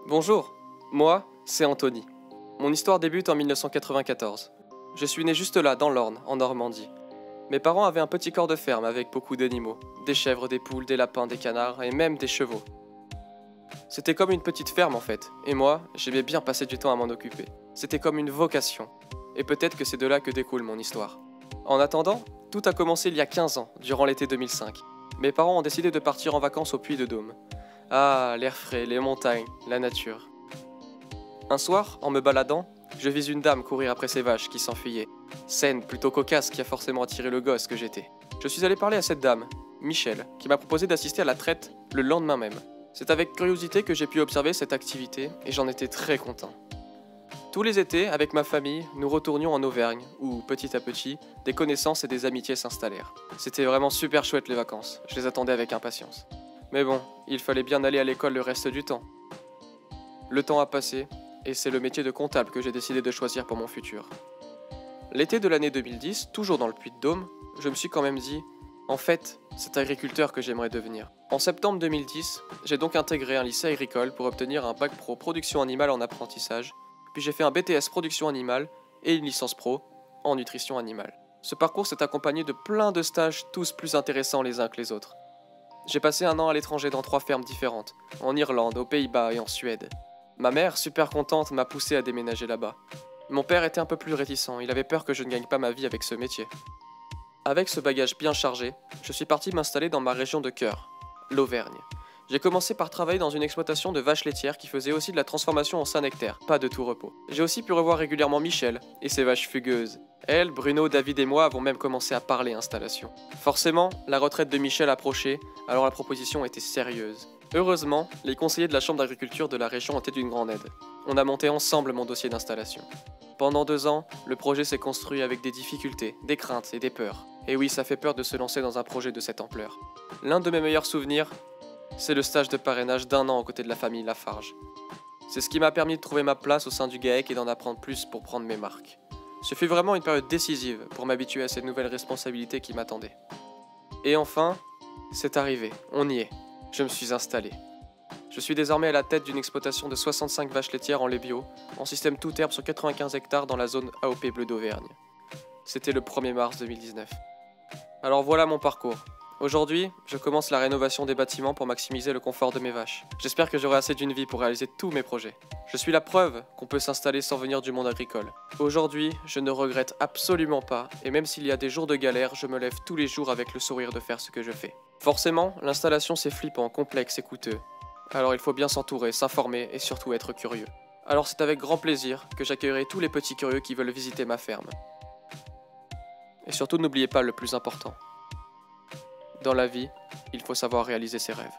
Bonjour, moi, c'est Anthony. Mon histoire débute en 1994. Je suis né juste là, dans l'Orne, en Normandie. Mes parents avaient un petit corps de ferme avec beaucoup d'animaux, des chèvres, des poules, des lapins, des canards et même des chevaux. C'était comme une petite ferme en fait, et moi, j'aimais bien passer du temps à m'en occuper. C'était comme une vocation, et peut-être que c'est de là que découle mon histoire. En attendant, tout a commencé il y a 15 ans, durant l'été 2005. Mes parents ont décidé de partir en vacances au Puy-de-Dôme. Ah, l'air frais, les montagnes, la nature. Un soir, en me baladant, je vis une dame courir après ses vaches qui s'enfuyaient. Scène plutôt cocasse qui a forcément attiré le gosse que j'étais. Je suis allé parler à cette dame, Michel, qui m'a proposé d'assister à la traite le lendemain même. C'est avec curiosité que j'ai pu observer cette activité et j'en étais très content. Tous les étés, avec ma famille, nous retournions en Auvergne, où, petit à petit, des connaissances et des amitiés s'installèrent. C'était vraiment super chouette les vacances, je les attendais avec impatience. Mais bon, il fallait bien aller à l'école le reste du temps. Le temps a passé, et c'est le métier de comptable que j'ai décidé de choisir pour mon futur. L'été de l'année 2010, toujours dans le Puy-de-Dôme, je me suis quand même dit, en fait, c'est agriculteur que j'aimerais devenir. En septembre 2010, j'ai donc intégré un lycée agricole pour obtenir un bac pro production animale en apprentissage, puis j'ai fait un BTS production animale et une licence pro en nutrition animale. Ce parcours s'est accompagné de plein de stages, tous plus intéressants les uns que les autres. J'ai passé un an à l'étranger dans 3 fermes différentes, en Irlande, aux Pays-Bas et en Suède. Ma mère, super contente, m'a poussé à déménager là-bas. Mon père était un peu plus réticent, il avait peur que je ne gagne pas ma vie avec ce métier. Avec ce bagage bien chargé, je suis parti m'installer dans ma région de cœur, l'Auvergne. J'ai commencé par travailler dans une exploitation de vaches laitières qui faisait aussi de la transformation en Saint-Nectaire, pas de tout repos. J'ai aussi pu revoir régulièrement Michel et ses vaches fugueuses. Elle, Bruno, David et moi avons même commencé à parler installation. Forcément, la retraite de Michel approchait, alors la proposition était sérieuse. Heureusement, les conseillers de la chambre d'agriculture de la région étaient d'une grande aide. On a monté ensemble mon dossier d'installation. Pendant 2 ans, le projet s'est construit avec des difficultés, des craintes et des peurs. Et oui, ça fait peur de se lancer dans un projet de cette ampleur. L'un de mes meilleurs souvenirs, c'est le stage de parrainage d'1 an aux côtés de la famille Lafarge. C'est ce qui m'a permis de trouver ma place au sein du GAEC et d'en apprendre plus pour prendre mes marques. Ce fut vraiment une période décisive pour m'habituer à ces nouvelles responsabilités qui m'attendaient. Et enfin, c'est arrivé, on y est. Je me suis installé. Je suis désormais à la tête d'une exploitation de 65 vaches laitières en lait bio, en système tout herbe sur 95 hectares dans la zone AOP Bleu d'Auvergne. C'était le 1er mars 2019. Alors voilà mon parcours. Aujourd'hui, je commence la rénovation des bâtiments pour maximiser le confort de mes vaches. J'espère que j'aurai assez d'une vie pour réaliser tous mes projets. Je suis la preuve qu'on peut s'installer sans venir du monde agricole. Aujourd'hui, je ne regrette absolument pas, et même s'il y a des jours de galère, je me lève tous les jours avec le sourire de faire ce que je fais. Forcément, l'installation c'est flippant, complexe et coûteux. Alors il faut bien s'entourer, s'informer et surtout être curieux. Alors c'est avec grand plaisir que j'accueillerai tous les petits curieux qui veulent visiter ma ferme. Et surtout n'oubliez pas le plus important. Dans la vie, il faut savoir réaliser ses rêves.